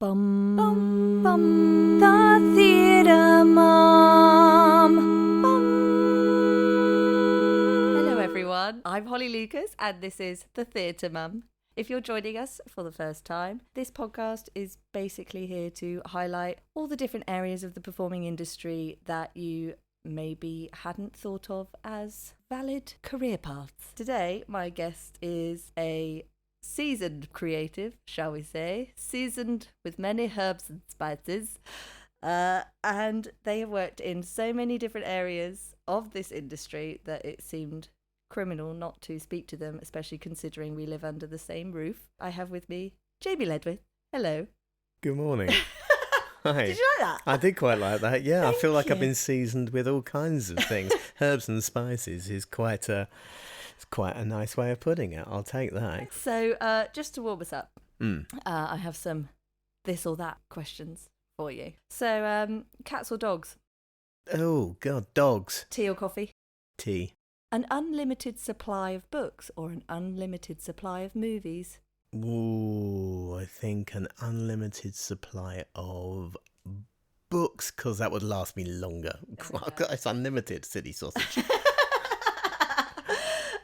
Bum, bum, bum, the theatre mum. Bum. Hello everyone, I'm Holly Lucas and this is The Theatre Mum. If you're joining us for the first time, this podcast is basically here to highlight all the different areas of the performing industry that you maybe hadn't thought of as valid career paths. Today, my guest is a seasoned creative, shall we say, seasoned with many herbs and spices, and they have worked in so many different areas of this industry that it seemed criminal not to speak to them, especially considering we live under the same roof. I have with me Jamie Ledwith. Hello. Good morning. Hi. Did you like that? I did quite like that, yeah. Thank I feel like you. I've been seasoned with all kinds of things. Herbs and spices is quite a nice way of putting it. I'll take that. So just to warm us up, I have some this or that questions for you. So cats or dogs? Oh, God, dogs. Tea or coffee? Tea. An unlimited supply of books or an unlimited supply of movies? Ooh, I think an unlimited supply of books, because that would last me longer. It's unlimited, silly sausage.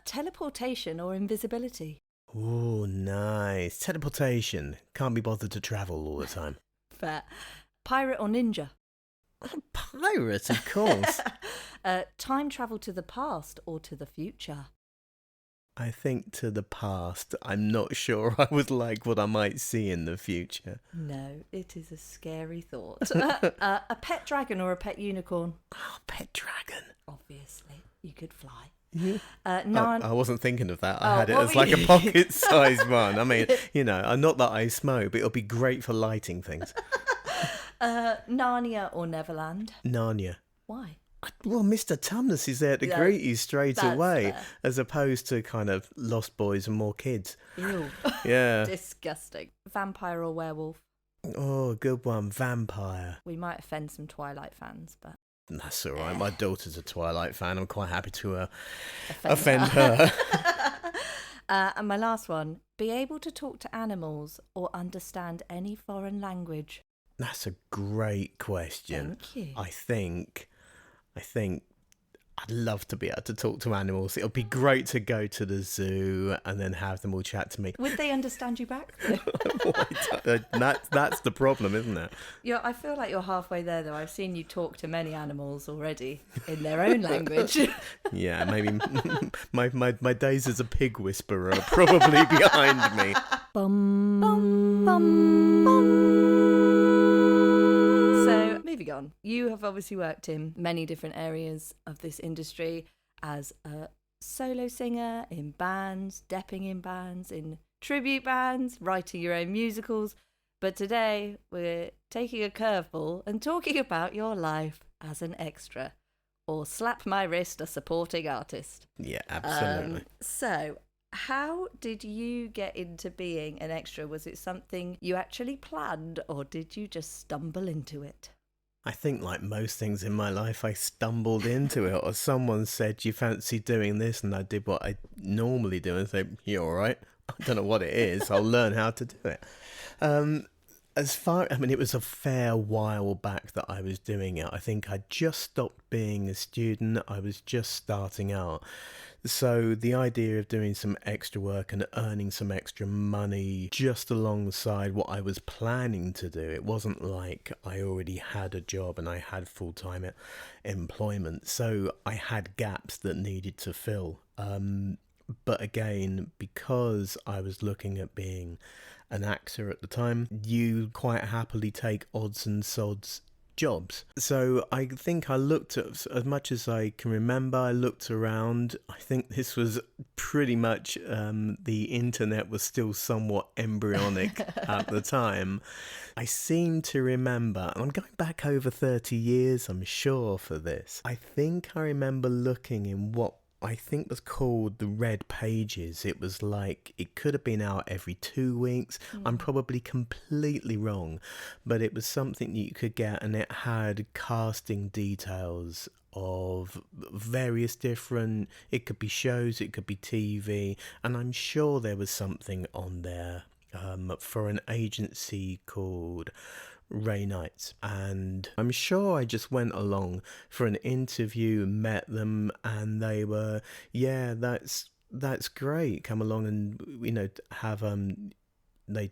Teleportation or invisibility? Ooh, nice. Teleportation. Can't be bothered to travel all the time. Fair. Pirate or ninja? Pirate, of course. Time travel to the past or to the future? I think to the past. I'm not sure I would like what I might see in the future. No, it is a scary thought. A pet dragon or a pet unicorn? Oh, pet dragon. Obviously, you could fly. I wasn't thinking of that. I had it what as were like you- a pocket-sized one. I mean, not that I smoke, but it'll be great for lighting things. Narnia or Neverland? Narnia. Why? Well, Mr. Tumnus is there to greet you straight that's away, fair. as opposed to kind of Lost Boys and more kids. Ew. Yeah. Disgusting. Vampire or werewolf? Oh, good one. Vampire. We might offend some Twilight fans, but That's all right. My daughter's a Twilight fan. I'm quite happy to offend her. And my last one, be able to talk to animals or understand any foreign language? That's a great question. Thank you. I think I'd love to be able to talk to animals. It'll be great to go to the zoo and then have them all chat to me. Would they understand you back? That's the problem, isn't it? Yeah, I feel like you're halfway there, though. I've seen you talk to many animals already in their own language. Yeah, maybe my days as a pig whisperer are probably behind me. Bum, bum, bum, bum. So, moving on. You have obviously worked in many different areas of this industry as a solo singer, in bands, depping in bands, in tribute bands, writing your own musicals. But today, we're taking a curveball and talking about your life as an extra, or slap my wrist, a supporting artist. Yeah, absolutely. So, how did you get into being an extra? Was it something you actually planned, or did you just stumble into it? I think like most things in my life, I stumbled into it, or someone said, "You fancy doing this?" And I did what I normally do and say, "You all right? I don't know what it is. I'll learn how to do it." It was a fair while back that I was doing it. I think I just stopped being a student. I was just starting out. So the idea of doing some extra work and earning some extra money just alongside what I was planning to do, it wasn't like I already had a job and I had full-time employment. So I had gaps that needed to fill. But again, because I was looking at being an actor at the time, you quite happily take odds and sods jobs. So I think I looked at, as much as I can remember, I looked around. I think this was pretty much, the internet was still somewhat embryonic at the time. I seem to remember, and I'm going back over 30 years, I'm sure, for this. I think I remember looking in what I think was called the Red Pages. It was like, it could have been out every 2 weeks. I'm probably completely wrong, but it was something that you could get, and it had casting details of various different, it could be shows, it could be TV, and I'm sure there was something on there for an agency called Ray Knights, and I'm sure I just went along for an interview, met them, and they were, yeah, that's great. Come along and have they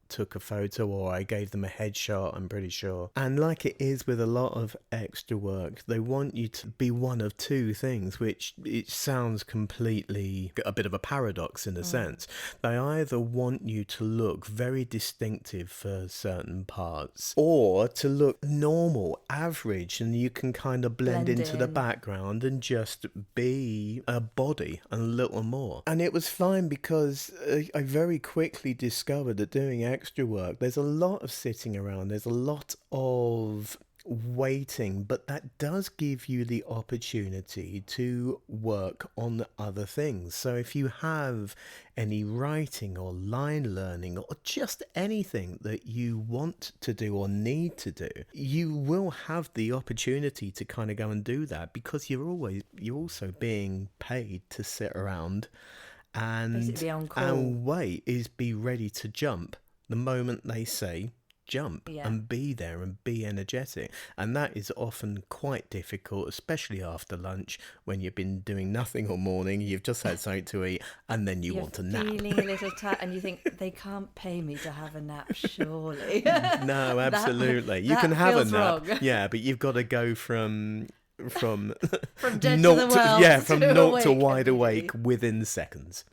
took a photo, or I gave them a headshot, I'm pretty sure. And like it is with a lot of extra work, they want you to be one of two things, which it sounds completely a bit of a paradox in a sense. They either want you to look very distinctive for certain parts, or to look normal, average, and you can kind of blend into the background and just be a body and a little more. And it was fine because I very quickly discovered that doing extra work, there's a lot of sitting around, there's a lot of waiting, but that does give you the opportunity to work on other things. So if you have any writing or line learning or just anything that you want to do or need to do, you will have the opportunity to kind of go and do that, because you're also being paid to sit around and wait, be ready to jump the moment they say jump, and be there and be energetic. And that is often quite difficult, especially after lunch, when you've been doing nothing all morning, you've just had something to eat, and then you want to nap. You're feeling a little tired, and you think, they can't pay me to have a nap, surely. No, absolutely. You can have a nap, wrong. But you've got to go from dead to the world, from naught to wide awake within seconds.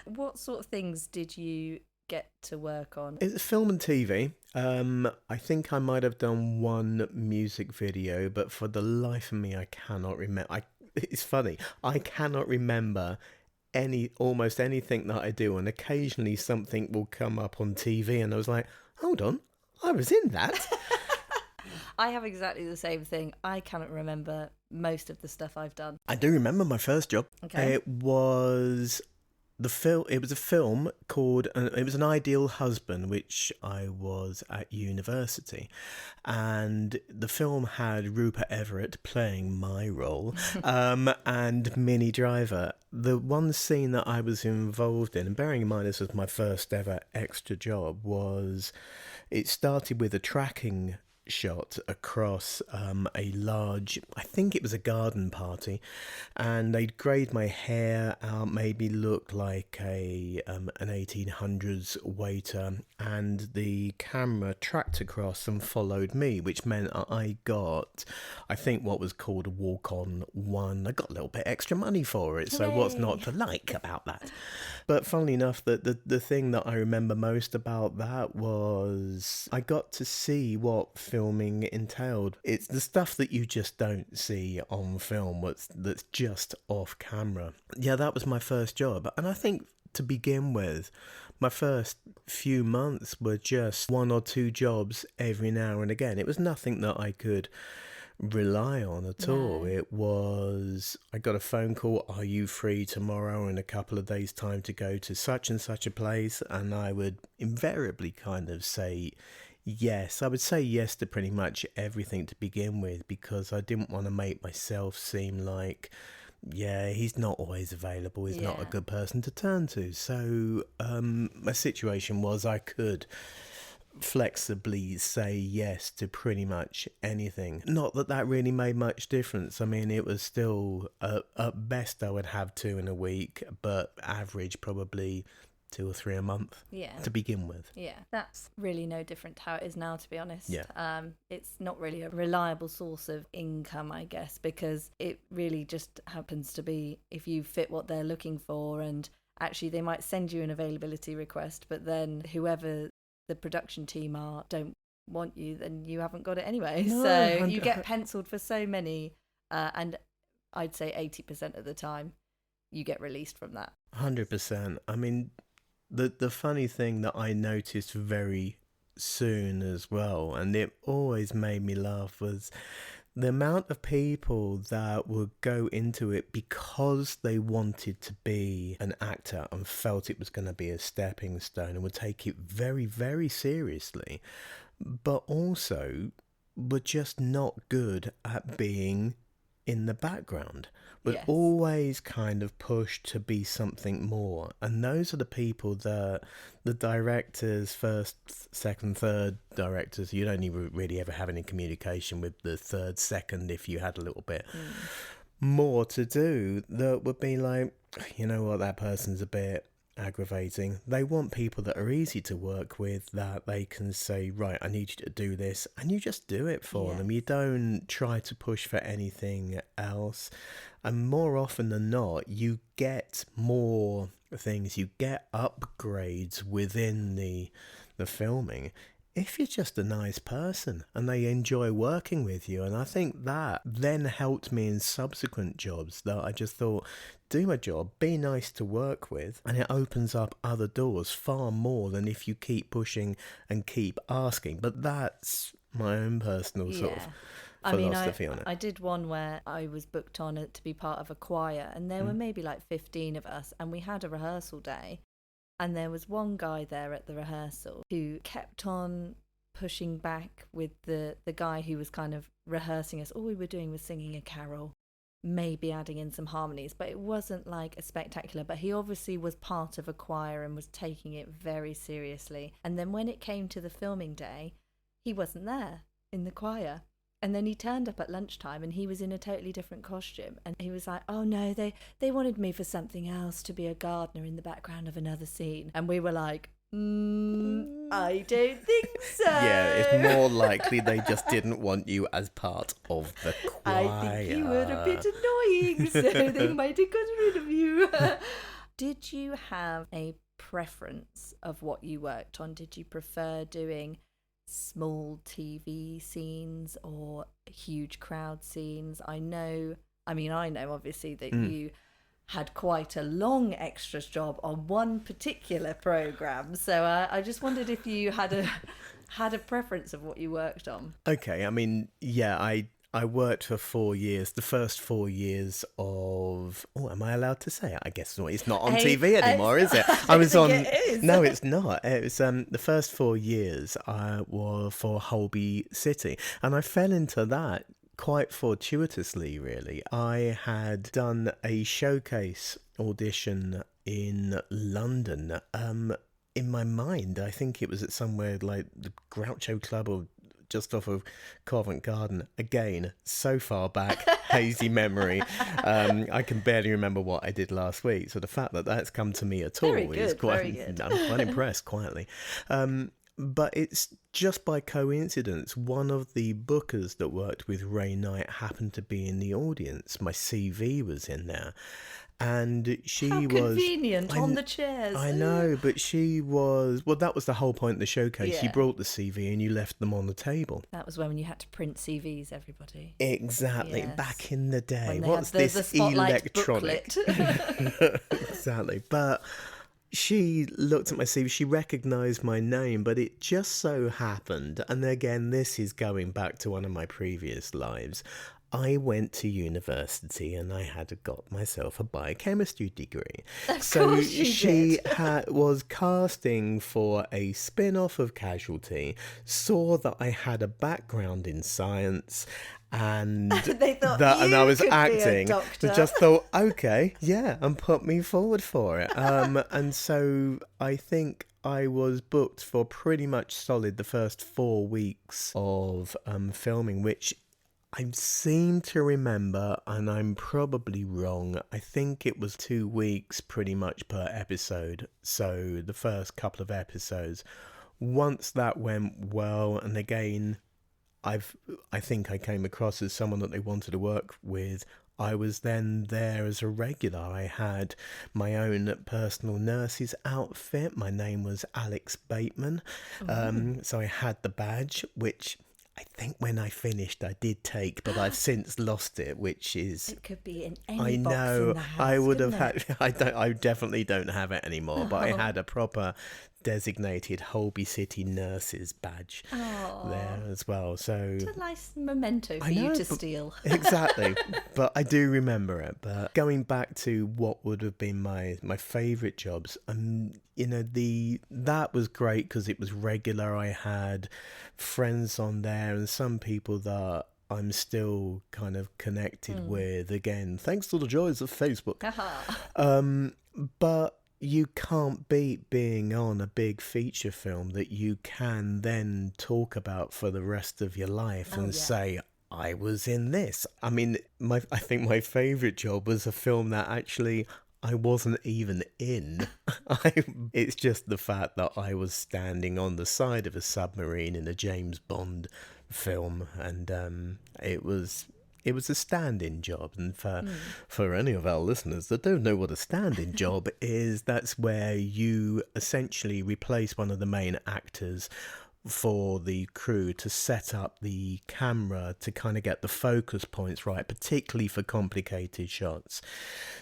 What sort of things did you get to work on? It's film and TV. I think I might have done one music video, but for the life of me, I cannot remember. It's funny, I cannot remember almost anything that I do, and occasionally something will come up on TV, and I was like, hold on, I was in that. I have exactly the same thing. I cannot remember most of the stuff I've done. I do remember my first job. Okay. It was a film called, it was An Ideal Husband, which I was at university, and the film had Rupert Everett playing my role, and Minnie Driver. The one scene that I was involved in, and bearing in mind this was my first ever extra job, it started with a tracking shot across a large, I think it was a garden party, and they'd grayed my hair out, made me look like an 1800s waiter, and the camera tracked across and followed me, which meant I got, I think, what was called a walk-on one. I got a little bit extra money for it, so what's not to like about that? But funnily enough, the thing that I remember most about that was I got to see what filming entailed. It's the stuff that you just don't see on film, that's just off camera. Yeah, that was my first job. And I think, to begin with, my first few months were just one or two jobs every now and again. It was nothing that I could rely on at all. It was, I got a phone call, are you free tomorrow in a couple of days' time to go to such and such a place? And I would invariably kind of say yes. I would say yes to pretty much everything to begin with, because I didn't want to make myself seem like, he's not always available, he's not a good person to turn to. So my situation was I could flexibly say yes to pretty much anything. Not that really made much difference. I mean, it was still at best I would have 2 in a week, but average probably 2 or 3 a month to begin with. That's really no different to how it is now, to be honest. It's not really a reliable source of income, I guess, because it really just happens to be if you fit what they're looking for, and actually they might send you an availability request, but then whoever the production team don't want you, then you haven't got it anyway. No, so you get penciled for so many, and I'd say 80% of the time you get released from that. 100%. I mean, the funny thing that I noticed very soon as well, and it always made me laugh, was the amount of people that would go into it because they wanted to be an actor and felt it was going to be a stepping stone, and would take it very, very seriously, but also were just not good at being in the background, but Yes. always kind of pushed to be something more. And those are the people that the directors, first, second, third directors, you'd only really ever have any communication with the third, second if you had a little bit more to do, that would be like, you know what, that person's a bit aggravating. They want people that are easy to work with, that they can say, right, I need you to do this, and you just do it for them. You don't try to push for anything else. And more often than not, you get more things, you get upgrades within the filming if you're just a nice person and they enjoy working with you. And I think that then helped me in subsequent jobs, that I just thought, do my job, be nice to work with, and it opens up other doors far more than if you keep pushing and keep asking. But that's my own personal sort of philosophy on it. I did one where I was booked on to be part of a choir, and there were maybe like 15 of us, and we had a rehearsal day. And there was one guy there at the rehearsal who kept on pushing back with the guy who was kind of rehearsing us. All we were doing was singing a carol, maybe adding in some harmonies, but it wasn't like a spectacular. But he obviously was part of a choir and was taking it very seriously. And then when it came to the filming day, he wasn't there in the choir. And then he turned up at lunchtime and he was in a totally different costume. And he was like, oh no, they wanted me for something else, to be a gardener in the background of another scene. And we were like, I don't think so. Yeah, it's more likely they just didn't want you as part of the choir. I think you were a bit annoying, so they might have got rid of you. Did you have a preference of what you worked on? Did you prefer doing small TV scenes or huge crowd scenes? I know obviously that you had quite a long extras job on one particular program, so I just wondered if you had a preference of what you worked on. Okay, I mean, yeah, I worked for 4 years. The first 4 years of... Oh, am I allowed to say it? I guess not. It's not on TV anymore, is it? I was on... It is. No, it's not. It was the first 4 years were for Holby City, and I fell into that quite fortuitously, really. I had done a showcase audition in London. In my mind, I think it was at somewhere like the Groucho Club or just off of Covent Garden. Again, so far back, hazy memory. I can barely remember what I did last week. So the fact that that's come to me at all is quite... I'm quite impressed, quietly. But it's just by coincidence, one of the bookers that worked with Ray Knight happened to be in the audience. My CV was in there. And she How was convenient on the chairs. I know, but she was... Well, that was the whole point of the showcase. Yeah. You brought the CV and you left them on the table. That was when you had to print CVs, everybody. Exactly. Yes. Back in the day. What's this electronic? Exactly. But she looked at my CV, she recognised my name, but it just so happened, and again, this is going back to one of my previous lives, I went to university and I had got myself a biochemistry degree. So she was casting for a spin-off of Casualty, saw that I had a background in science, and they thought and I was acting. Just thought, okay, yeah, and put me forward for it. And so I think I was booked for pretty much solid the first 4 weeks of filming, which I seem to remember, and I'm probably wrong, I think it was 2 weeks pretty much per episode. So the first couple of episodes. Once that went well, and again, I think I came across as someone that they wanted to work with, I was then there as a regular. I had my own personal nurse's outfit. My name was Alex Bateman. So I had the badge, which I think when I finished I did take, but I've since lost it, which is... It could be in any box in the house, I would have had... I definitely don't have it anymore, but I had a proper designated Holby City nurses badge there as well. So it's a nice memento for you to steal. Exactly. But I do remember it. But going back to what would have been my favourite jobs, that was great because it was regular. I had friends on there and some people that I'm still kind of connected with, again, thanks to the joys of Facebook. But you can't beat being on a big feature film that you can then talk about for the rest of your life and say, I was in this. I mean, I think my favourite job was a film that actually I wasn't even in. It's just the fact that I was standing on the side of a submarine in a James Bond film, and it was a stand-in job. And for any of our listeners that don't know what a stand-in job is, that's where you essentially replace one of the main actors for the crew to set up the camera to kind of get the focus points right, particularly for complicated shots.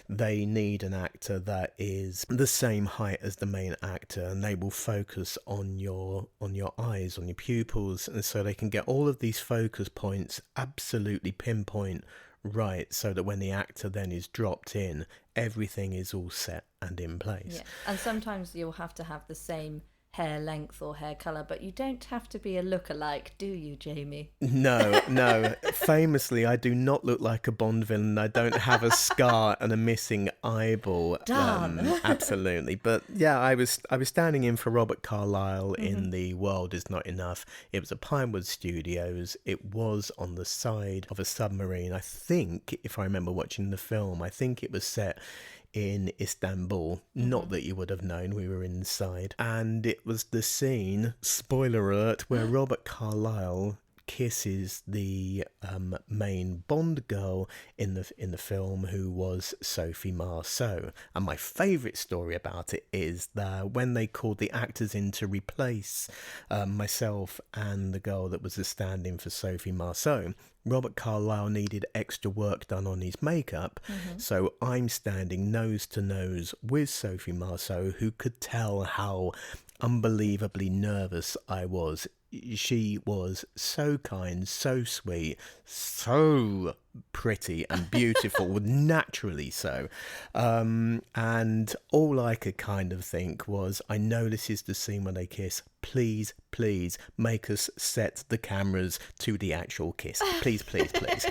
They need an actor that is the same height as the main actor, and they will focus on your eyes, on your pupils, and so they can get all of these focus points absolutely pinpoint right, so that when the actor then is dropped in, everything is all set and in place. Yeah. And sometimes you'll have to have the same hair length or hair colour, but you don't have to be a lookalike, do you, Jamie? No. Famously, I do not look like a Bond villain. I don't have a scar and a missing eyeball. Darn. Absolutely. But yeah, I was standing in for Robert Carlyle in The World Is Not Enough. It was at Pinewood Studios. It was on the side of a submarine. I think, if I remember watching the film, I think it was set in Istanbul. Not that you would have known, we were inside. And it was the scene, spoiler alert, where Robert Carlyle kisses the main Bond girl in the film, who was Sophie Marceau. And my favourite story about it is that when they called the actors in to replace myself and the girl that was a stand-in for Sophie Marceau, Robert Carlyle needed extra work done on his makeup, so I'm standing nose to nose with Sophie Marceau, who could tell how unbelievably nervous I was. She was so kind, so sweet, so pretty and beautiful, naturally so. And all I could kind of think was, I know this is the scene when they kiss. Please, please make us set the cameras to the actual kiss. Please, please, please.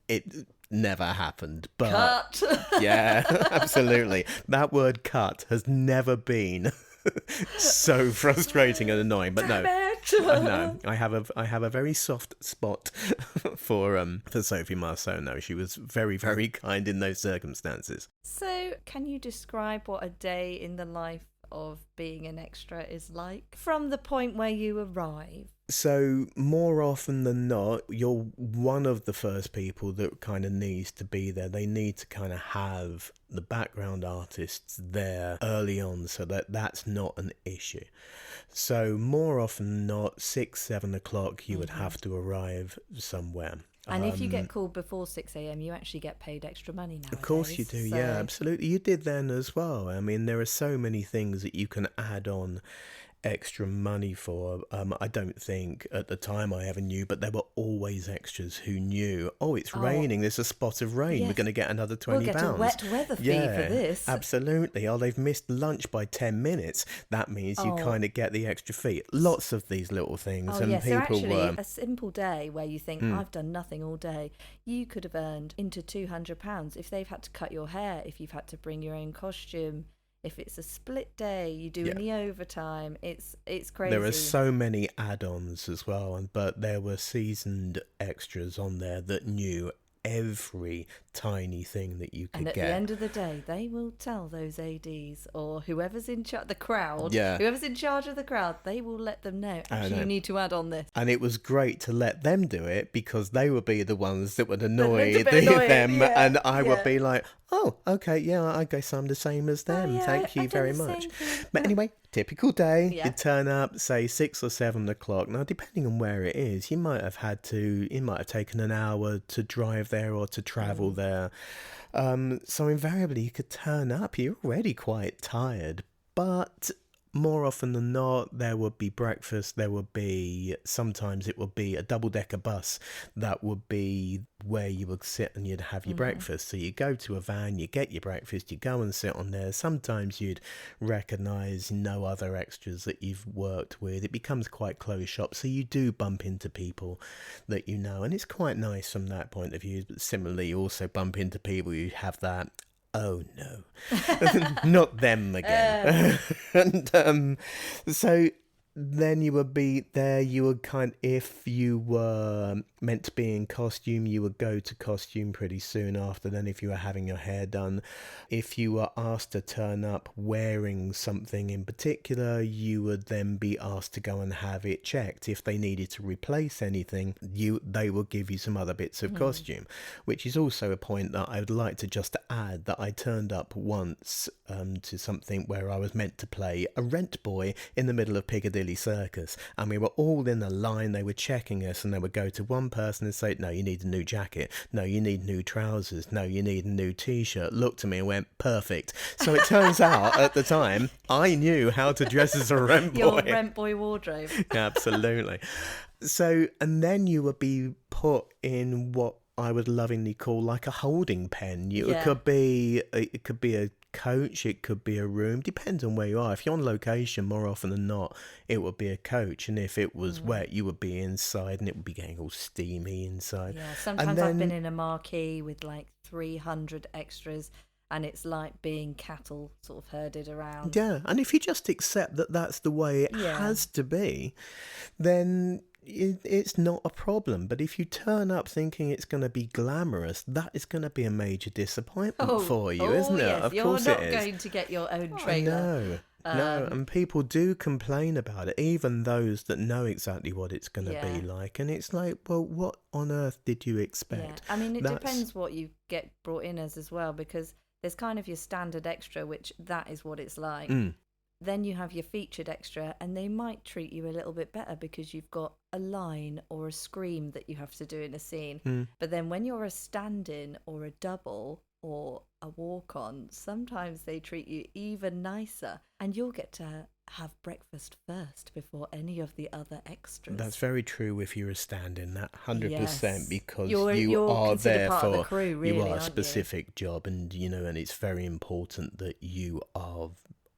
It never happened, but Cut. Yeah, absolutely. That word cut has never been so frustrating and annoying, but no, I have a very soft spot for Sophie Marceau. No, she was very, very kind in those circumstances. So, can you describe what a day in the life of being an extra is like from the point where you arrive? So more often than not, you're one of the first people that kind of needs to be there. They need to kind of have the background artists there early on, so that that's not an issue. So more often than not, 6-7 o'clock, you would have to arrive somewhere. And if you get called before 6 a.m, you actually get paid extra money nowadays. Of course you do, yeah, absolutely. You did then as well. I mean, there are so many things that you can add on extra money for. I don't think at the time I ever knew, but there were always extras who knew, it's raining, there's a spot of rain, we're going to get another £20. We'll get a wet weather fee for this. Absolutely. They've missed lunch by 10 minutes. That means you kind of get the extra fee. Lots of these little things. And yes. people So actually, were... a simple day where you think, I've done nothing all day, you could have earned into £200 if they've had to cut your hair, if you've had to bring your own costume. If it's a split day, you do any overtime. It's crazy. There are so many add-ons as well, but there were seasoned extras on there that knew every tiny thing that you could get. And at the end of the day, they will tell those ADs or whoever's in charge, the crowd, whoever's in charge of the crowd, they will let them know, actually, you need to add on this. And it was great to let them do it, because they would be the ones that would annoy them, and I would be like, oh, okay, yeah, I guess I'm the same as them. Thank you very much. But anyway, typical day, you turn up, say 6 or 7 o'clock. Now, depending on where it is, you might have taken an hour to drive there or to travel there. So invariably you could turn up, you're already quite tired, but more often than not, there would be breakfast. Sometimes it would be a double-decker bus that would be where you would sit and you'd have your breakfast. So you go to a van, you get your breakfast, you go and sit on there. Sometimes you'd recognise no other extras that you've worked with. It becomes quite closed shop, so you do bump into people that you know, and it's quite nice from that point of view. But similarly, you also bump into people who have that, oh no, not them again. And so then you would be there, if you were meant to be in costume, you would go to costume pretty soon after. Then if you were having your hair done, if you were asked to turn up wearing something in particular, you would then be asked to go and have it checked. If they needed to replace anything, they would give you some other bits of costume, which is also a point that I would like to just add, that I turned up once to something where I was meant to play a rent boy in the middle of Piccadilly Circus, and we were all in a line. They were checking us, and they would go to one person and say, no, you need a new jacket, no, you need new trousers, no, you need a new t-shirt. Looked at me and went, perfect. So it turns out at the time I knew how to dress as a rent boy. Your rent boy wardrobe. Absolutely. So, and then you would be put in what I would lovingly call like a holding pen. It could be a coach, it could be a room, depends on where you are. If you're on location, more often than not, it would be a coach, and if it was wet, you would be inside, and it would be getting all steamy inside. Yeah, sometimes I've been in a marquee with like 300 extras, and it's like being cattle sort of herded around. Yeah, and if you just accept that that's the way it has to be, then it's not a problem. But if you turn up thinking it's going to be glamorous, that is going to be a major disappointment for you, isn't it? Yes. Of You're course not it is. going to get your own trailer. No, and people do complain about it, even those that know exactly what it's going to be like. And it's like, well, what on earth did you expect? Yeah. I mean, it depends what you get brought in as well, because there's kind of your standard extra, which that is what it's like. Then you have your featured extra, and they might treat you a little bit better because you've got a line or a scream that you have to do in a scene. But then when you're a stand-in or a double or a walk-on, sometimes they treat you even nicer, and you'll get to have breakfast first before any of the other extras. That's very true if you're a stand-in, that 100%, because you're are there part for of the crew, really, you are a aren't specific job, and and it's very important that you are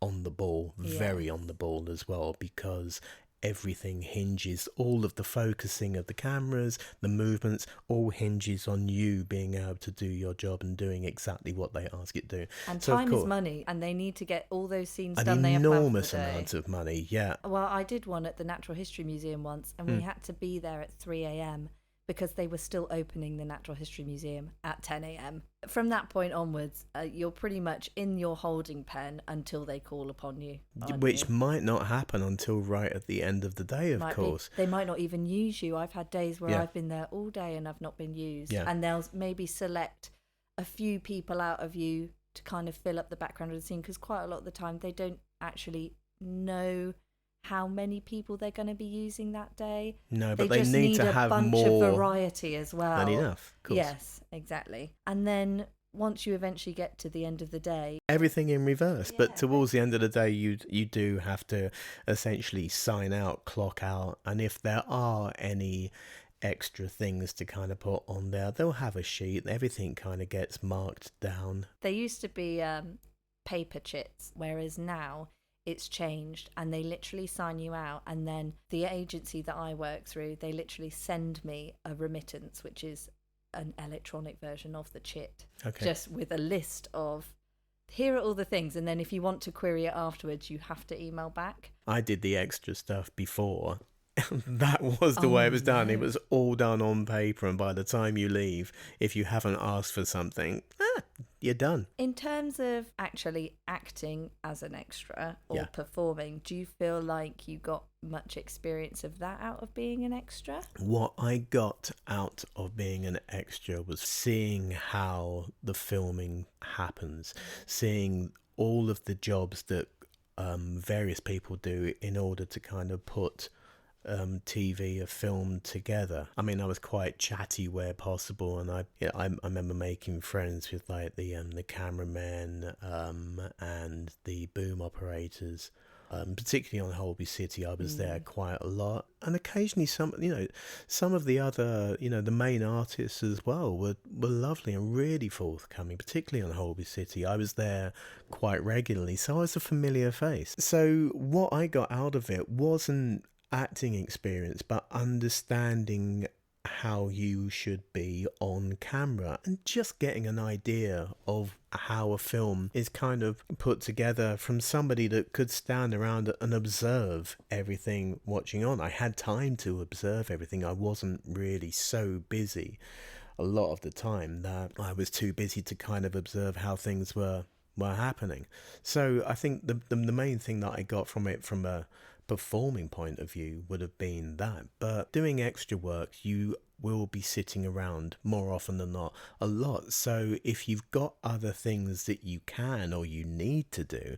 on the ball, very on the ball as well, because everything hinges, all of the focusing of the cameras, the movements, all hinges on you being able to do your job and doing exactly what they ask you to do. And so time is money, and they need to get all those scenes done. An enormous amount of money, Well, I did one at the Natural History Museum once, and we had to be there at 3 a.m. because they were still opening the Natural History Museum at 10 a.m. From that point onwards, you're pretty much in your holding pen until they call upon you. Which might not happen until right at the end of the day, of course. They might not even use you. I've had days where I've been there all day and I've not been used. Yeah. And they'll maybe select a few people out of you to kind of fill up the background of the scene, because quite a lot of the time they don't actually know how many people they're going to be using that day. No, but they need to have more. They just need a bunch of variety as well. Than enough, of course. Yes, exactly. And then once you eventually get to the end of the day, everything in reverse. But towards the end of the day, you do have to essentially sign out, clock out, and if there are any extra things to kind of put on there, they'll have a sheet. Everything kind of gets marked down. There used to be paper chits, whereas now it's changed, and they literally sign you out, and then the agency that I work through, they literally send me a remittance, which is an electronic version of the chit, just with a list of, here are all the things, and then if you want to query it afterwards, you have to email back. I did the extra stuff before. That was the way it was done. It was all done on paper, and by the time you leave, if you haven't asked for something, you're done. In terms of actually acting as an extra or performing, do you feel like you got much experience of that out of being an extra? What I got out of being an extra was seeing how the filming happens, seeing all of the jobs that various people do in order to kind of put TV or film together. I mean, I was quite chatty where possible, and I remember making friends with like the cameramen and the boom operators particularly on Holby City. I was there quite a lot, and occasionally some of the other, the main artists as well were lovely and really forthcoming, particularly on Holby City. I was there quite regularly, so I was a familiar face. So what I got out of it wasn't acting experience, but understanding how you should be on camera and just getting an idea of how a film is kind of put together from somebody that could stand around and observe everything watching on. I had time to observe everything. I wasn't really so busy a lot of the time that I was too busy to kind of observe how things were happening. So I think the main thing that I got from it, from a performing point of view, would have been that. But doing extra work, you will be sitting around more often than not a lot. So if you've got other things that you can or you need to do,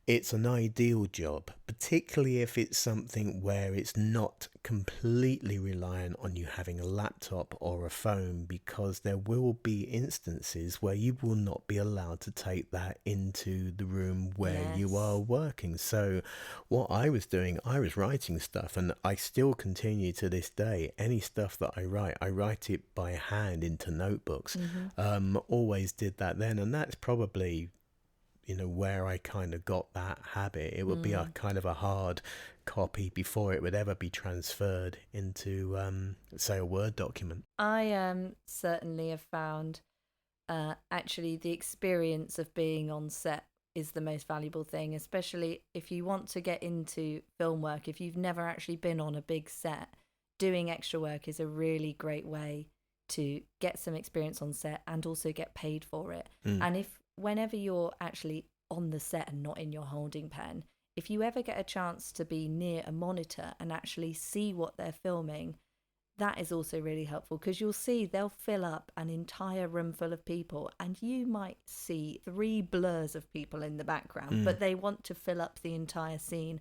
it's an ideal job, particularly if it's something where it's not completely reliant on you having a laptop or a phone, because there will be instances where you will not be allowed to take that into the room where you are working. So what I was doing, I was writing stuff, and I still continue to this day. Any stuff that I write it by hand into notebooks. Always did that then, and that's probably where I kind of got that habit. It would be a kind of a hard copy before it would ever be transferred into, say, a Word document. I certainly have found actually the experience of being on set is the most valuable thing, especially if you want to get into film work. If you've never actually been on a big set, doing extra work is a really great way to get some experience on set and also get paid for it. And whenever you're actually on the set and not in your holding pen, if you ever get a chance to be near a monitor and actually see what they're filming, that is also really helpful, because you'll see they'll fill up an entire room full of people and you might see 3 blurs of people in the background, but they want to fill up the entire scene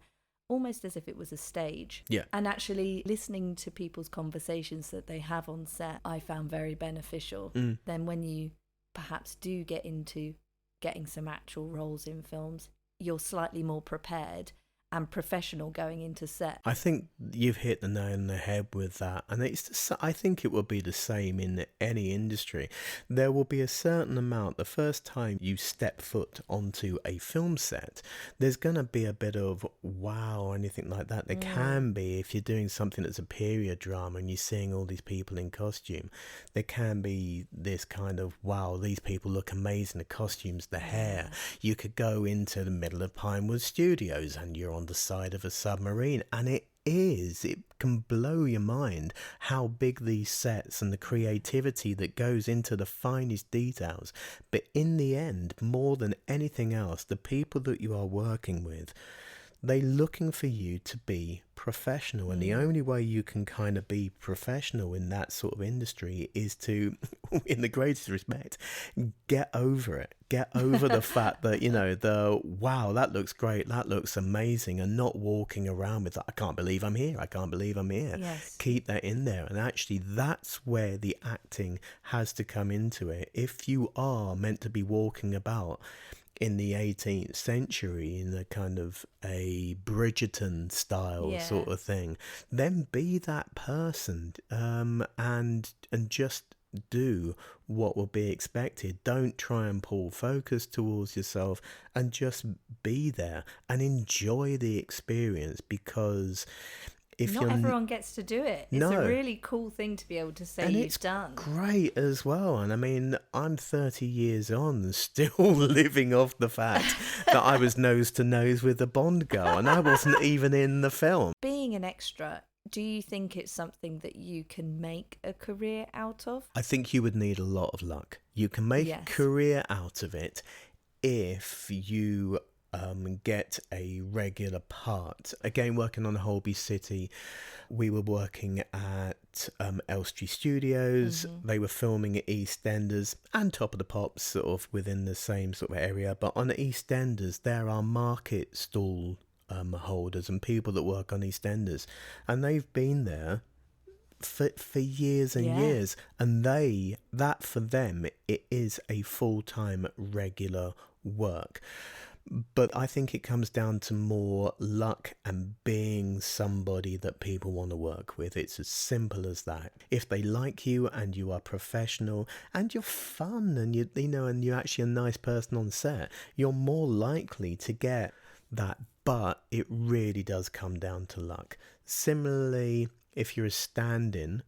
almost as if it was a stage. And actually listening to people's conversations that they have on set, I found very beneficial. Then when you perhaps do get into getting some actual roles in films, you're slightly more prepared and professional going into set. I think you've hit the nail on the head with that, and I think it will be the same in any industry. There will be a certain amount, the first time you step foot onto a film set, there's going to be a bit of wow or anything like that. There can be, if you're doing something that's a period drama and you're seeing all these people in costume, there can be this kind of wow, these people look amazing, the costumes, the hair. You could go into the middle of Pinewood Studios and you're on the side of a submarine, and it can blow your mind how big these sets and the creativity that goes into the finest details. But in the end, more than anything else, the people that you are working with, they're looking for you to be professional, and the only way you can kind of be professional in that sort of industry is to, in the greatest respect, get over it. Get over the fact that, wow, that looks great, that looks amazing, and not walking around with, I can't believe I'm here, I can't believe I'm here. Keep that in there. And actually, that's where the acting has to come into it. If you are meant to be walking about in the 18th century in a kind of a Bridgerton style sort of thing, then be that person, and just do what will be expected. Don't try and pull focus towards yourself, and just be there and enjoy the experience, because not everyone gets to do it. It's a really cool thing to be able to say you've done. Great as well. And I mean, I'm 30 years on and still living off the fact that I was nose to nose with a Bond girl and I wasn't even in the film. Being an extra, do you think it's something that you can make a career out of? I think you would need a lot of luck. You can make a career out of it if you get a regular part. Again, working on Holby City, we were working at Elstree Studios. They were filming at EastEnders and Top of the Pops, sort of within the same sort of area. But on EastEnders, there are market stall holders and people that work on EastEnders, and they've been there for years and years, and that for them, it is a full-time regular work. But I think it comes down to more luck and being somebody that people want to work with. It's as simple as that. If they like you and you are professional and you're fun and and you're actually a nice person on set, you're more likely to get that. But it really does come down to luck. Similarly, if you're a stand-in,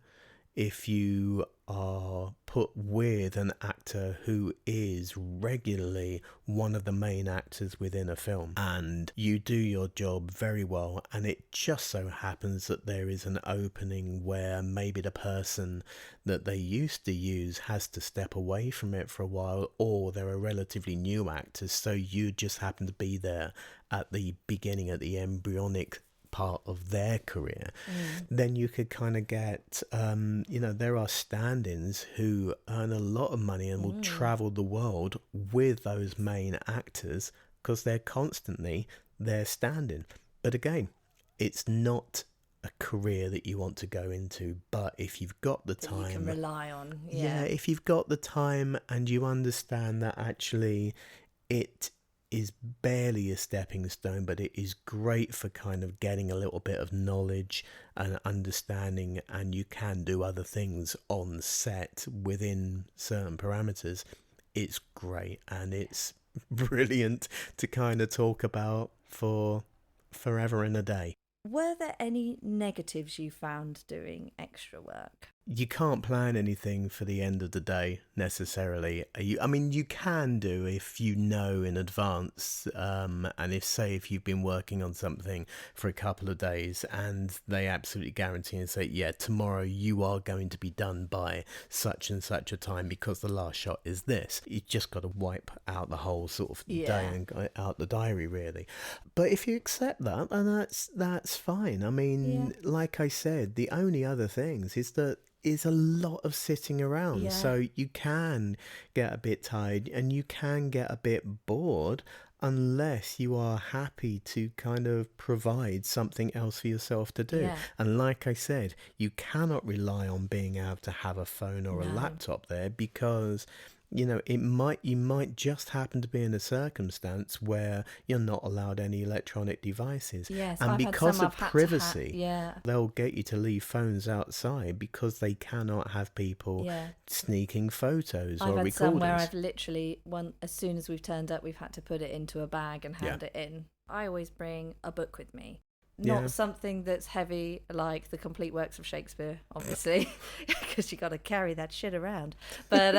if you are put with an actor who is regularly one of the main actors within a film and you do your job very well, and it just so happens that there is an opening where maybe the person that they used to use has to step away from it for a while, or they're a relatively new actor, so you just happen to be there at the beginning, at the embryonic part of their career, then you could kind of get there are stand-ins who earn a lot of money and will travel the world with those main actors because they're constantly their stand-in. But again, it's not a career that you want to go into, but if you've got the time you can rely on, if you've got the time and you understand that actually it is barely a stepping stone, but it is great for kind of getting a little bit of knowledge and understanding, and you can do other things on set within certain parameters. It's great, and it's brilliant to kind of talk about for forever and a day. Were there any negatives you found doing extra work? You can't plan anything for the end of the day necessarily. You can do if you know in advance, and if you've been working on something for a couple of days and they absolutely guarantee and say, yeah, tomorrow you are going to be done by such and such a time because the last shot is this. You just got to wipe out the whole sort of day and out the diary, really. But if you accept that, then that's fine. Like I said, the only other things is a lot of sitting around, so you can get a bit tired and you can get a bit bored unless you are happy to kind of provide something else for yourself to do. And like I said, you cannot rely on being able to have a phone or a laptop there, because you might just happen to be in a circumstance where you're not allowed any electronic devices. Yes, and I've because had of privacy, they'll get you to leave phones outside because they cannot have people sneaking photos or recordings. I've had some where I've literally, as soon as we've turned up, we've had to put it into a bag and hand it in. I always bring a book with me. Not something that's heavy like the complete works of Shakespeare, obviously, because you got to carry that shit around. But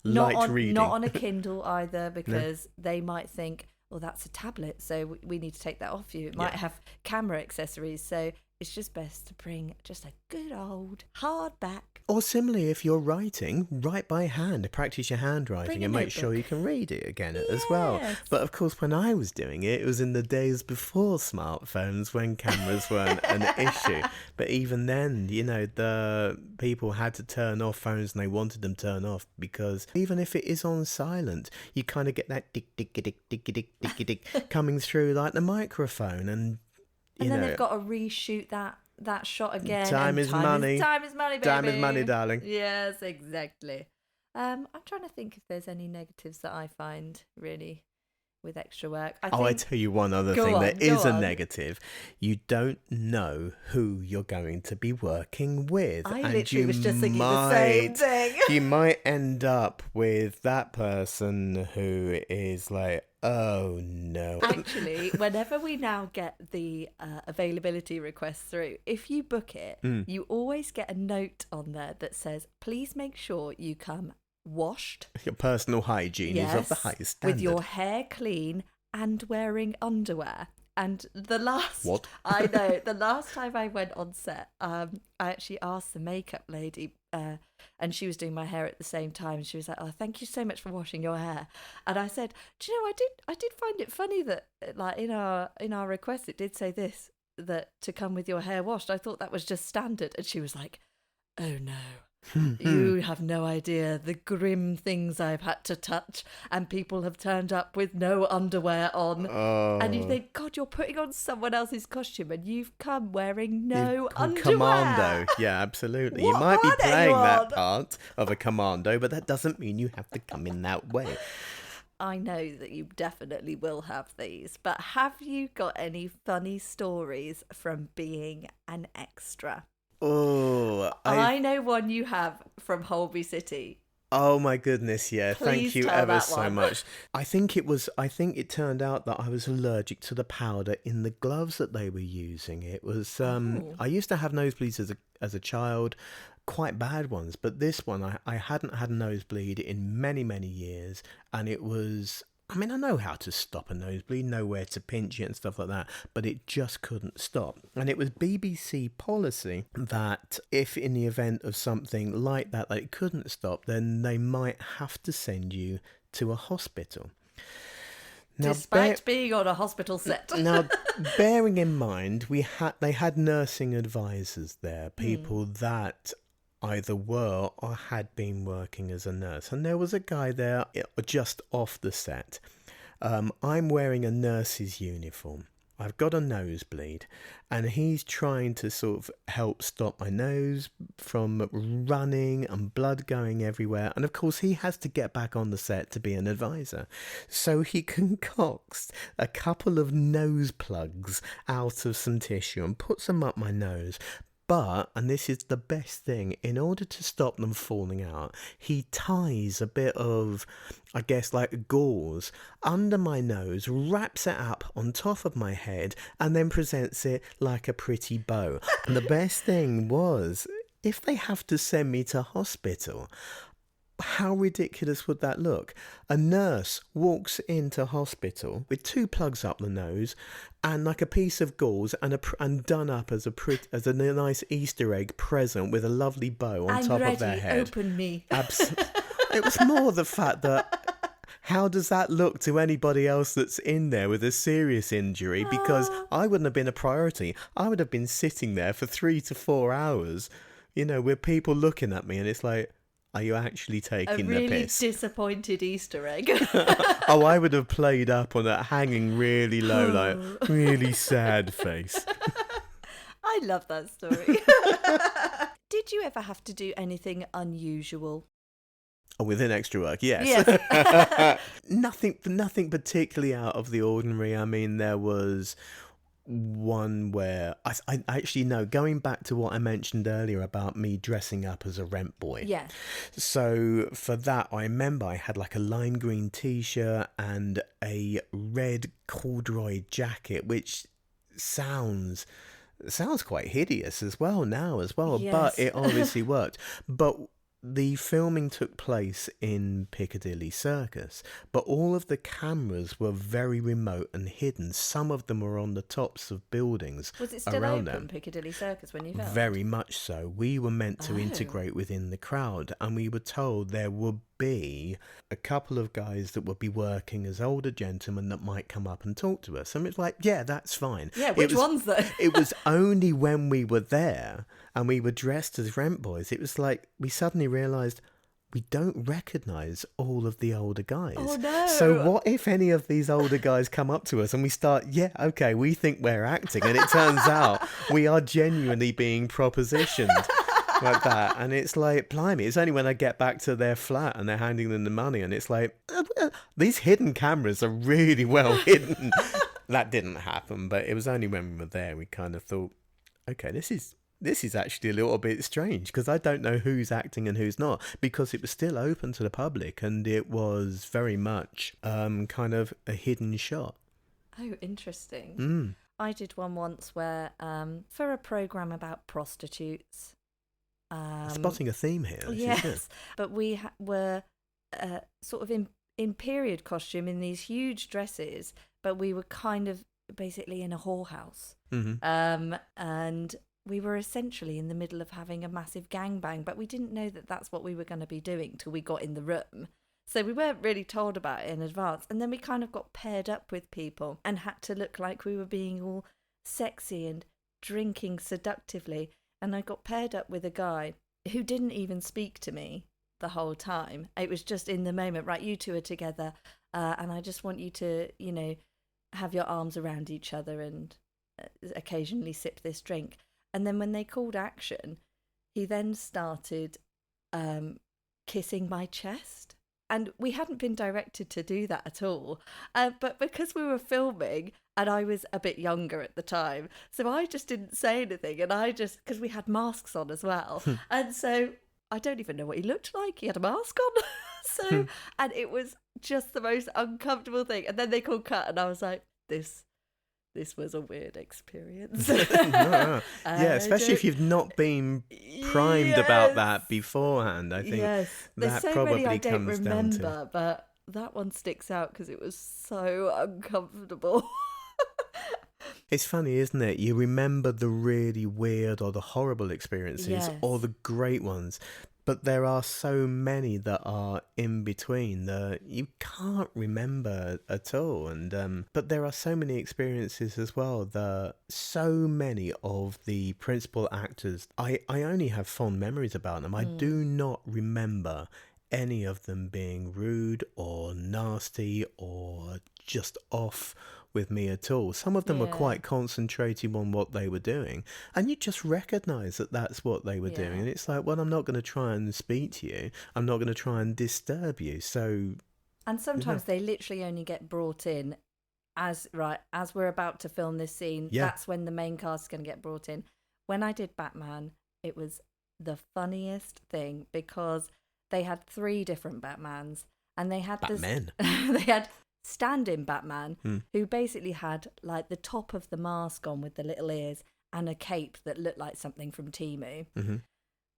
not on a Kindle either, because they might think, oh, that's a tablet, so we need to take that off you. It might have camera accessories, so it's just best to bring just a good old hardback. Or similarly, if you're writing, write by hand, practice your handwriting and make sure you can read it again as well. But of course, when I was doing it, it was in the days before smartphones when cameras weren't an issue. But even then, the people had to turn off phones and they wanted them turned off, because even if it is on silent, you kind of get that dick, dick, dick, dick, dick, dick, dick coming through like the microphone. And then they've got to reshoot that shot again. Time is money. Time is money, baby. Time is money, darling. Yes, exactly. I'm trying to think if there's any negatives that I find really with extra work. I tell you one other thing. There is a negative. You don't know who you're going to be working with. I literally was just thinking the same thing. You might end up with that person who is like, oh no. Actually, whenever we now get the availability requests through, if you book it, you always get a note on there that says, please make sure you come washed. Your personal hygiene is of the highest standard. With your hair clean and wearing underwear. And the last time I went on set, I actually asked the makeup lady, and she was doing my hair at the same time. She was like, "Oh, thank you so much for washing your hair." And I said, "Do you know, I did find it funny that like in our request it did say this, that to come with your hair washed. I thought that was just standard." And she was like, "Oh no. You have no idea the grim things I've had to touch, and people have turned up with no underwear on." And you think, God, you're putting on someone else's costume and you've come wearing no underwear. Commando. Yeah, absolutely. You might be playing that part of a commando, but that doesn't mean you have to come in that way. I know that you definitely will have these, but have you got any funny stories from being an extra? Oh, I know one you have from Holby City. Oh my goodness, yeah. Thank Please you tell ever that so one. much. I think it turned out that I was allergic to the powder in the gloves that they were using. It was Oh. I used to have nosebleeds as a child, quite bad ones, but this one I hadn't had a nosebleed in many, many years, and it was I mean, I know how to stop a nosebleed, know where to pinch it and stuff like that, but it just couldn't stop. And it was BBC policy that if in the event of something like that it couldn't stop, then they might have to send you to a hospital. Now, Despite being on a hospital set. now, bearing in mind, they had nursing advisors there, people that either were or had been working as a nurse, and there was a guy there just off the set. I'm wearing a nurse's uniform. I've got a nosebleed, and he's trying to sort of help stop my nose from running and blood going everywhere. And of course, he has to get back on the set to be an advisor. So he concocts a couple of nose plugs out of some tissue and puts them up my nose. But, and this is the best thing, in order to stop them falling out, he ties a bit of, I guess, like gauze under my nose, wraps it up on top of my head, and then presents it like a pretty bow. And the best thing was, if they have to send me to hospital, how ridiculous would that look? A nurse walks into hospital with two plugs up the nose and like a piece of gauze and done up as a nice Easter egg present with a lovely bow on top of their head. Open me. It was more the fact that how does that look to anybody else that's in there with a serious injury? Because I wouldn't have been a priority. I would have been sitting there for 3 to 4 hours, with people looking at me, and it's like, are you actually taking the piss? A really disappointed Easter egg. Oh, I would have played up on that, hanging really low, like really sad face. I love that story. Did you ever have to do anything unusual? Oh, within extra work, yes. Nothing particularly out of the ordinary. I mean, there was one where I actually know, going back to what I mentioned earlier about me dressing up as a rent boy. Yeah. So for that, I remember I had like a lime green t-shirt and a red corduroy jacket, which sounds quite hideous as well now as well, yes. But it obviously worked. But the filming took place in Piccadilly Circus, but all of the cameras were very remote and hidden. Some of them were on the tops of buildings around them. Was it still open, Piccadilly Circus, when you filmed? Very much so. We were meant to integrate within the crowd, and we were told there would be a couple of guys that would be working as older gentlemen that might come up and talk to us. And it's like, yeah, that's fine. Yeah, which ones though? It was only when we were there and we were dressed as rent boys, it was like we suddenly realised we don't recognise all of the older guys. Oh no. So what if any of these older guys come up to us and we start, we think we're acting, and it turns out we are genuinely being propositioned. Like that, and it's like, blimey, it's only when I get back to their flat and they're handing them the money, and it's like, these hidden cameras are really well hidden. That didn't happen, but it was only when we were there we kind of thought, okay, this is actually a little bit strange, because I don't know who's acting and who's not, because it was still open to the public and it was very much kind of a hidden shot. Oh, interesting. I did one once where for a programme about prostitutes. Spotting a theme here. Yes, but we were sort of in period costume in these huge dresses, but we were kind of basically in a whorehouse. And we were essentially in the middle of having a massive gangbang, but we didn't know that that's what we were going to be doing till we got in the room. So we weren't really told about it in advance. And then we kind of got paired up with people and had to look like we were being all sexy and drinking seductively. And I got paired up with a guy who didn't even speak to me the whole time. It was just in the moment, right, you two are together, and I just want you to, have your arms around each other and occasionally sip this drink. And then when they called action, he then started kissing my chest. And we hadn't been directed to do that at all. But because we were filming and I was a bit younger at the time, so I just didn't say anything. And because we had masks on as well. And so I don't even know what he looked like. He had a mask on. And it was just the most uncomfortable thing. And then they called cut and I was like, this was a weird experience. No. Yeah, especially if you've not been primed about that beforehand. I think There's so probably many I don't comes remember, down to. but that one sticks out because it was so uncomfortable. It's funny, isn't it? You remember the really weird or the horrible experiences or the great ones. But there are so many that are in between that you can't remember at all. And but there are so many experiences as well that so many of the principal actors, I only have fond memories about them. I do not remember any of them being rude or nasty or just off with me at all. Some of them were quite concentrating on what they were doing, and you just recognize that that's what they were doing. And it's like, well, I'm not going to try and speak to you, I'm not going to try and disturb you. So, and sometimes they literally only get brought in as we're about to film this scene. That's when the main cast is going to get brought in. When I did Batman, it was the funniest thing because they had 3 different Batmans, and they had Batman. They had stand-in Batman who basically had like the top of the mask on with the little ears and a cape that looked like something from Temu.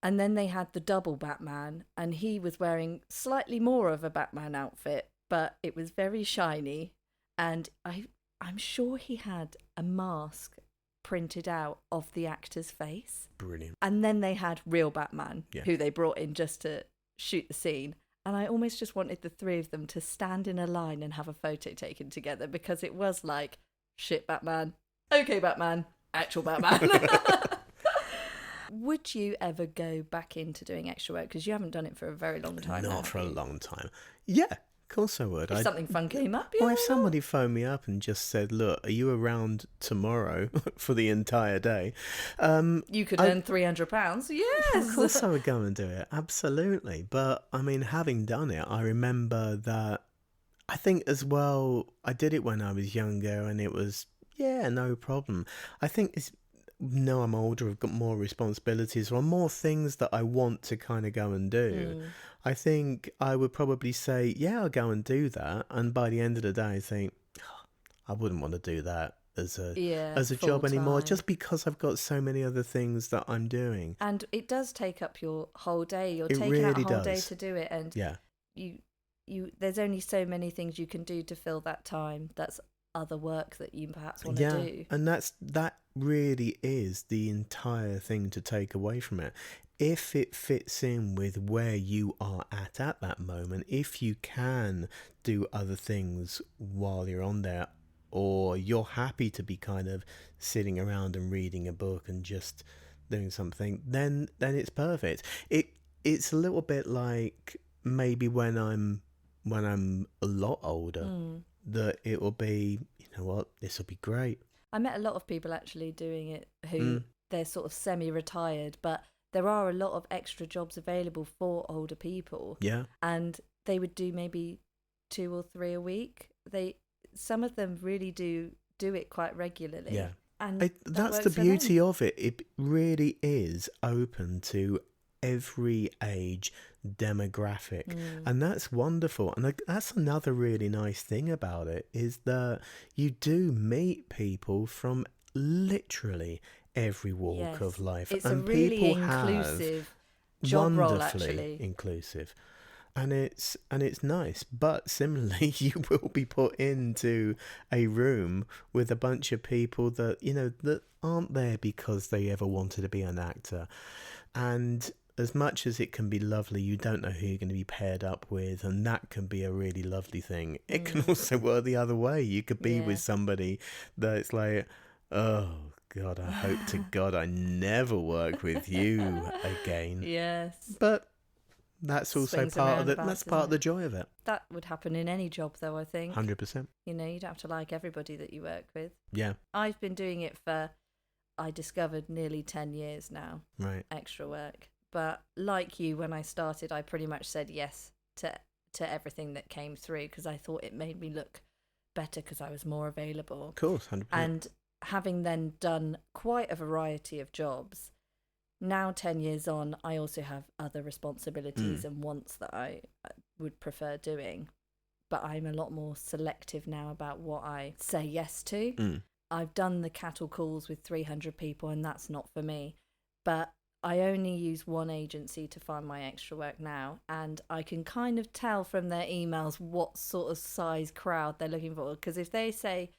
And then they had the double Batman, and he was wearing slightly more of a Batman outfit, but it was very shiny, and I'm sure he had a mask printed out of the actor's face. Brilliant. And then they had real Batman who they brought in just to shoot the scene. And I almost just wanted the 3 of them to stand in a line and have a photo taken together, because it was like, shit Batman, okay Batman, actual Batman. Would you ever go back into doing extra work? Because you haven't done it for a very long time. Not for a long time. Yeah, of course I would. If something fun came up, or if somebody phoned me up and just said, look, are you around tomorrow for the entire day? You could earn £300. Yes. Of course I would go and do it. Absolutely. But, I mean, having done it, I remember that I think as well, I did it when I was younger and it was, no problem. I think now I'm older, I've got more responsibilities or more things that I want to kind of go and do. I think I would probably say, I'll go and do that. And by the end of the day, I think, I wouldn't want to do that as a job anymore, just because I've got so many other things that I'm doing. And it does take up your whole day. You're taking out a whole day to do it. And you there's only so many things you can do to fill that time. That's other work that you perhaps want to do. And that really is the entire thing to take away from it. If it fits in with where you are at that moment, if you can do other things while you're on there, or you're happy to be kind of sitting around and reading a book and just doing something, then it's perfect. It's a little bit like maybe when I'm a lot older, that it will be, you know what, this will be great. I met a lot of people actually doing it who they're sort of semi-retired, but there are a lot of extra jobs available for older people. Yeah. And they would do maybe 2 or 3 a week. Some of them really do it quite regularly. Yeah. And that's the beauty of it. It really is open to every age demographic, and that's wonderful. And that's another really nice thing about it, is that you do meet people from literally every walk of life. It's and a really people inclusive have job role, wonderfully actually. Inclusive. And it's nice, but similarly, you will be put into a room with a bunch of people that, you know, that aren't there because they ever wanted to be an actor. And as much as it can be lovely, you don't know who you're going to be paired up with, and that can be a really lovely thing. It can also work the other way. You could be with somebody that's like, oh God, I hope to God I never work with you again. Yes. But that's also part of it. That's part of the joy of it. That would happen in any job, though, I think. 100%. You know, you don't have to like everybody that you work with. Yeah. I've been doing it for, I discovered, nearly 10 years now. Right. Extra work. But like you, when I started, I pretty much said yes to to everything that came through because I thought it made me look better because I was more available. Of course, 100%. And having then done quite a variety of jobs, now 10 years on, I also have other responsibilities and wants that I would prefer doing. But I'm a lot more selective now about what I say yes to. I've done the cattle calls with 300 people and that's not for me. But I only use one agency to find my extra work now. And I can kind of tell from their emails what sort of size crowd they're looking for. Because if they say,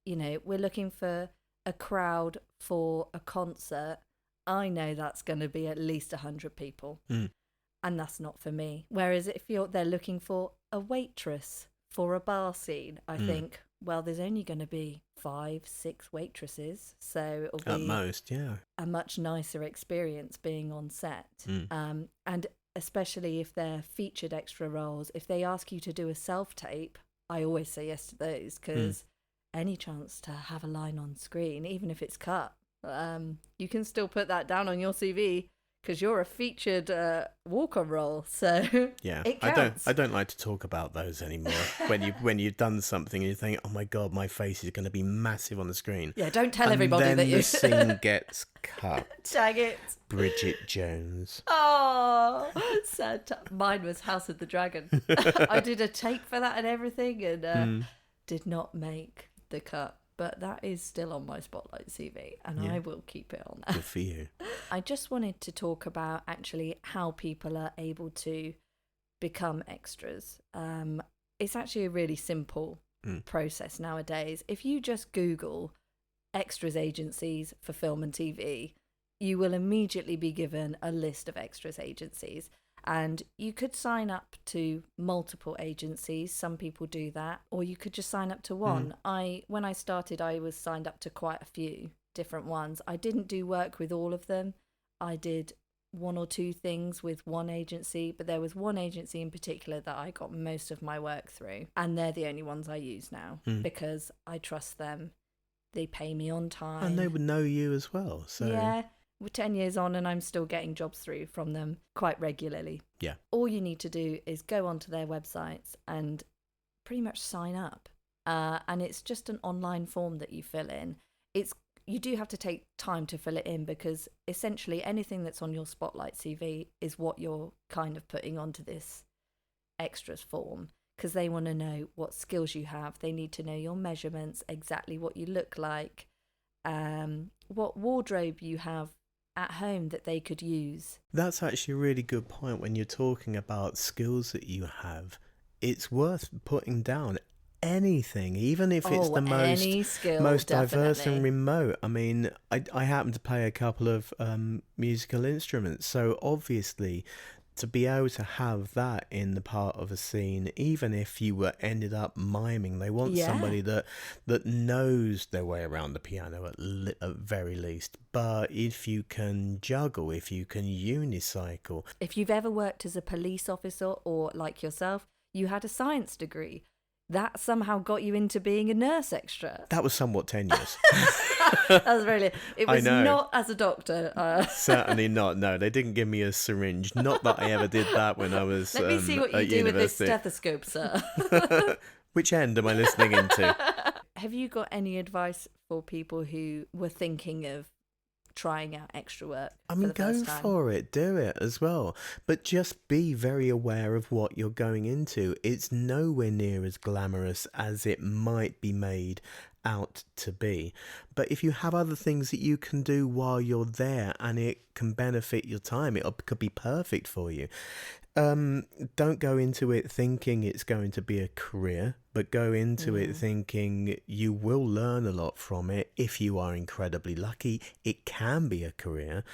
you know, we're looking for a crowd for a concert, I know that's going to be at least 100 people. And that's not for me. Whereas if they're looking for a waitress for a bar scene, I think, well, there's only going to be 5-6 waitresses. So it'll be at most, a much nicer experience being on set. And especially if they're featured extra roles, if they ask you to do a self-tape, I always say yes to those because any chance to have a line on screen, even if it's cut, you can still put that down on your CV because you're a featured walk-on role, so it counts. I don't like to talk about those anymore. when you've done something and you think, oh my god, my face is going to be massive on the screen. Yeah, don't tell everybody that you. And then the scene gets cut. Dang it. Bridget Jones. Oh, sad. Mine was House of the Dragon. I did a take for that and everything, and did not make the cut. But that is still on my Spotlight CV, and I will keep it on there. Good for you. I just wanted to talk about actually how people are able to become extras. It's actually a really simple process nowadays. If you just Google extras agencies for film and TV, you will immediately be given a list of extras agencies. And you could sign up to multiple agencies. Some people do that. Or you could just sign up to one. When I started, I was signed up to quite a few different ones. I didn't do work with all of them. I did 1 or 2 things with one agency, but there was one agency in particular that I got most of my work through. And they're the only ones I use now because I trust them. They pay me on time. And they would know you as well. So yeah. We're 10 years on and I'm still getting jobs through from them quite regularly. Yeah. All you need to do is go onto their websites and pretty much sign up. And it's just an online form that you fill in. You do have to take time to fill it in because essentially anything that's on your Spotlight CV is what you're kind of putting onto this extras form because they want to know what skills you have. They need to know your measurements, exactly what you look like, what wardrobe you have at home that they could use. That's actually a really good point when you're talking about skills that you have. It's worth putting down anything, even if it's the most diverse and remote. I mean, I happen to play a couple of musical instruments, so obviously to be able to have that in the part of a scene, even if you were ended up miming, they want somebody that knows their way around the piano at very least. But if you can juggle, if you can unicycle. If you've ever worked as a police officer or like yourself, you had a science degree. That somehow got you into being a nurse extra. That was somewhat tenuous. That was really... It was not as a doctor. Certainly not. No, they didn't give me a syringe. Not that I ever did that when I was Let me see what you do with this stethoscope, sir. Which end am I listening into? Have you got any advice for people who were thinking of trying out extra work? I mean, go for it, do it as well, but just be very aware of what you're going into. It's nowhere near as glamorous as it might be made out to be, but if you have other things that you can do while you're there and it can benefit your time, it could be perfect for you. Don't go into it thinking it's going to be a career, but go into it thinking you will learn a lot from it. If you are incredibly lucky, it can be a career,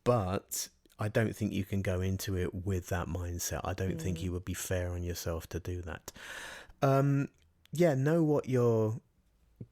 but I don't think you can go into it with that mindset. I don't think you would be fair on yourself to do that. Know what you're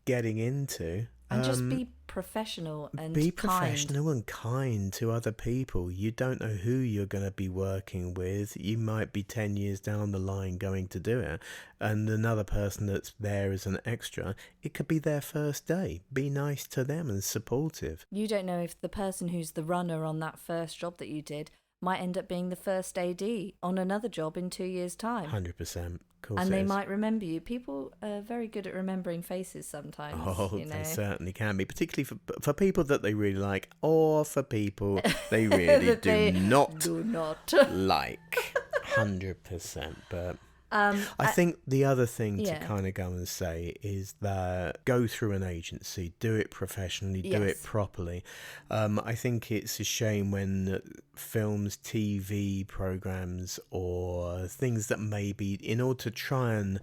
getting into. And just be professional and be professional and kind to other people. You don't know who you're going to be working with. You might be 10 years down the line going to do it, and another person that's there as an extra, it could be their first day. Be nice to them and supportive. You don't know if the person who's the runner on that first job that you did might end up being the first AD on another job in 2 years' time. 100%. Course and they might remember you. People are very good at remembering faces sometimes. Oh, you know? They certainly can be, particularly for people that they really like, or for people they really do not like. 100%. But I think the other thing to kind of go and say is that go through an agency, do it professionally, do it properly. I think it's a shame when films, TV programs, or things that maybe in order to try and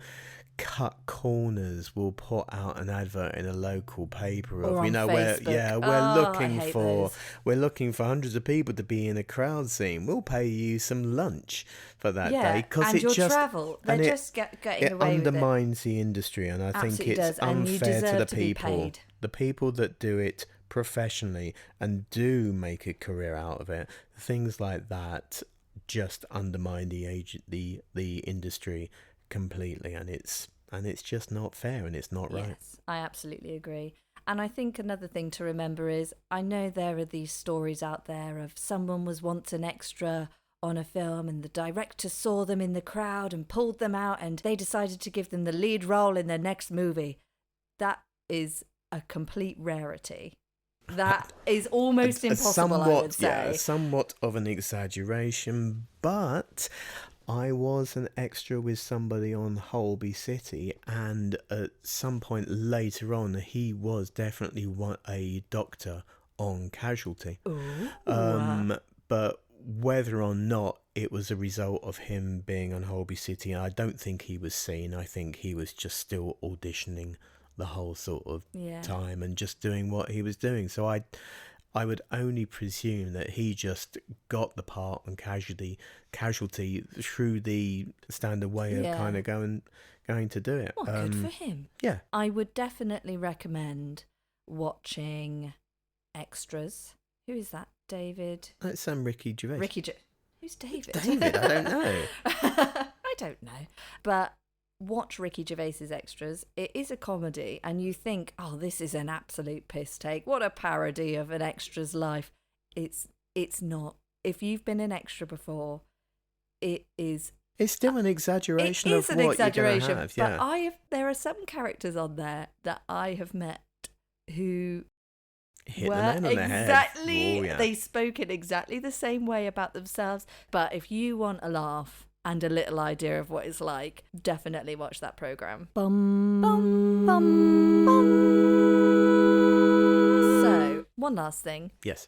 cut corners will put out an advert in a local paper of, or you know, we're looking for hundreds of people to be in a crowd scene. We'll pay you some lunch for that day, because and your travel. They're just getting away with it. It undermines the industry, and I think it's unfair to the people. The people that do it professionally and do make a career out of it, things like that just undermine the industry completely, and it's just not fair, and it's not right. Yes, I absolutely agree. And I think another thing to remember is, I know there are these stories out there of someone was once an extra on a film and the director saw them in the crowd and pulled them out and they decided to give them the lead role in their next movie. That is a complete rarity. That is almost impossible, I would say. Yeah, somewhat of an exaggeration, but I was an extra with somebody on Holby City, and at some point later on, he was definitely a doctor on Casualty. But whether or not it was a result of him being on Holby City, I don't think he was seen. I think he was just still auditioning the whole sort of time and just doing what he was doing. So I would only presume that he just got the part on Casualty through the standard way of kind of going to do it. Well, good for him. Yeah. I would definitely recommend watching Extras. Who is that? David? That's Ricky Gervais. Who's David? David, I don't know. I don't know. But watch Ricky Gervais's Extras. It is a comedy, and you think, oh, this is an absolute piss take. What a parody of an extra's life. It's not. If you've been an extra before, it is. It's still an exaggeration of what you're going to have. Yeah. But there are some characters on there that I have met who hit the nail on the head. They spoke in exactly the same way about themselves. But if you want a laugh and a little idea of what it's like, definitely watch that programme. Bum, bum, bum, bum. So, one last thing. Yes.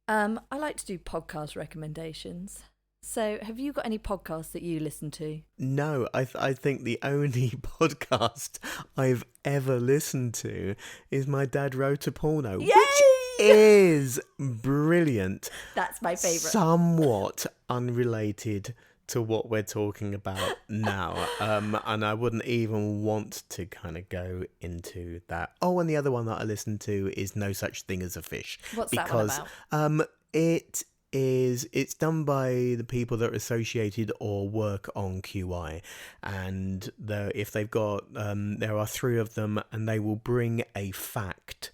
I like to do podcast recommendations. So, have you got any podcasts that you listen to? No, I think the only podcast I've ever listened to is My Dad Wrote a Porno, Yay! which is brilliant. That's my favourite. Somewhat unrelated to what we're talking about now, and I wouldn't even want to kind of go into that. Oh, and the other one that I listen to is No Such Thing as a Fish. What's that one about? It's done by the people that are associated or work on QI, and if they've got there are 3 of them, and they will bring a fact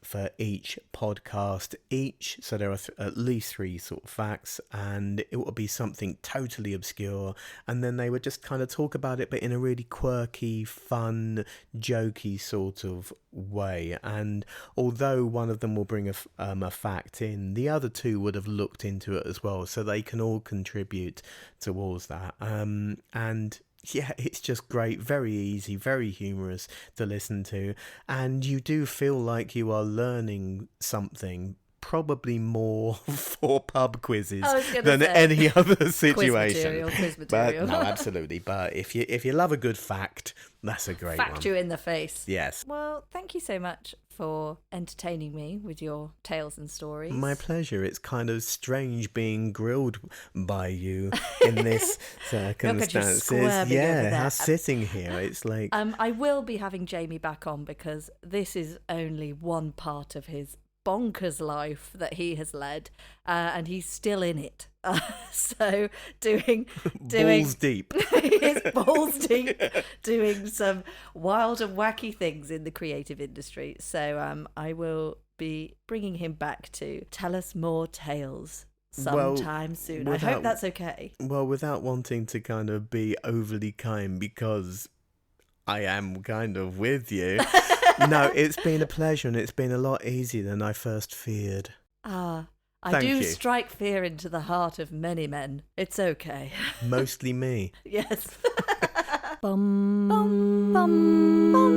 for each podcast each, so there are at least 3 sort of facts, and it will be something totally obscure, and then they would just kind of talk about it, but in a really quirky, fun, jokey sort of way. And although one of them will bring a fact in, the other 2 would have looked into it as well, so they can all contribute towards that. And yeah, it's just great, very easy, very humorous to listen to, and you do feel like you are learning something, probably more for pub quizzes than any other situation. Quiz material. But no, absolutely. But if you love a good fact, that's a great one. Fact you in the face. Yes. Well, thank you so much for entertaining me with your tales and stories. My pleasure. It's kind of strange being grilled by you in this circumstances. Yeah, sitting here, it's like I will be having Jamie back on, because this is only one part of his bonkers life that he has led, and he's still in it. So doing balls deep. He's balls deep, doing some wild and wacky things in the creative industry. So I will be bringing him back to tell us more tales. sometime soon. I hope that's okay. Well, without wanting to kind of be overly kind, because I am kind of with you. No, it's been a pleasure, and it's been a lot easier than I first feared. I Thank do you. strike fear into the heart of many men. It's okay. Mostly me. Yes. Bum, bum, bum, bum.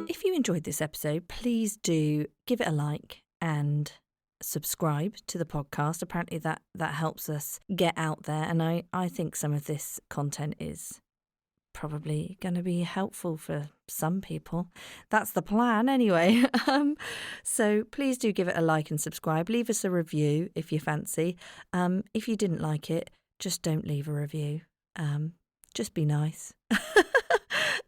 If you enjoyed this episode, please do give it a like and subscribe to the podcast. Apparently that helps us get out there, and I think some of this content is probably going to be helpful for some people. That's the plan anyway. So please do give it a like and subscribe. Leave us a review if you fancy. If you didn't like it, just don't leave a review. Just be nice.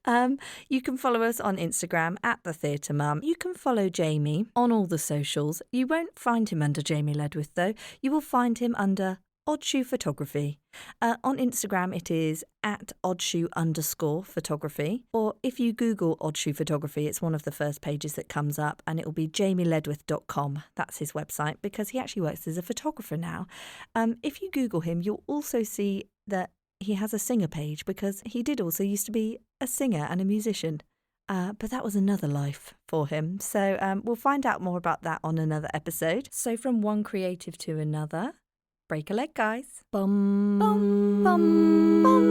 You can follow us on Instagram at The Theatre Mum. You can follow Jamie on all the socials. You won't find him under Jamie Ledwith though. You will find him under Oddshoe Photography. On Instagram it is at @oddshoe_photography, or if you Google Oddshoe Photography, it's one of the first pages that comes up, and it will be jamieledwith.com. That's his website, because he actually works as a photographer now. If you Google him, you'll also see that he has a singer page, because he did also used to be a singer and a musician. But that was another life for him. So we'll find out more about that on another episode. So from one creative to another, break a leg, guys. Bum, bum, bum, bum.